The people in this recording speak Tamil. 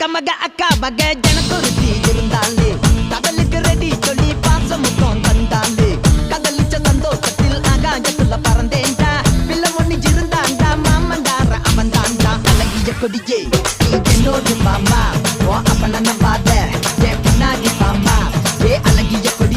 அக்கா மக அக்கா மக ஜனக்குருத்தி இருந்தாலே கடலுக்கு ரெடி சொல்லி பாசம் முத்தம் தந்தாலே கதலிச்ச சந்தோஷத்தில் ஆகாயத்துல பறந்தேன்டா பிள்ளை ஒண்ணு இருந்தாண்டா மாமண்டார அவன் தாண்டா அழகிய கொடியே நீ என்னோடு மாமா ஓ அப்ப நான் பாத என் பின்னாடி மாமா ஏ அழகிய கொடி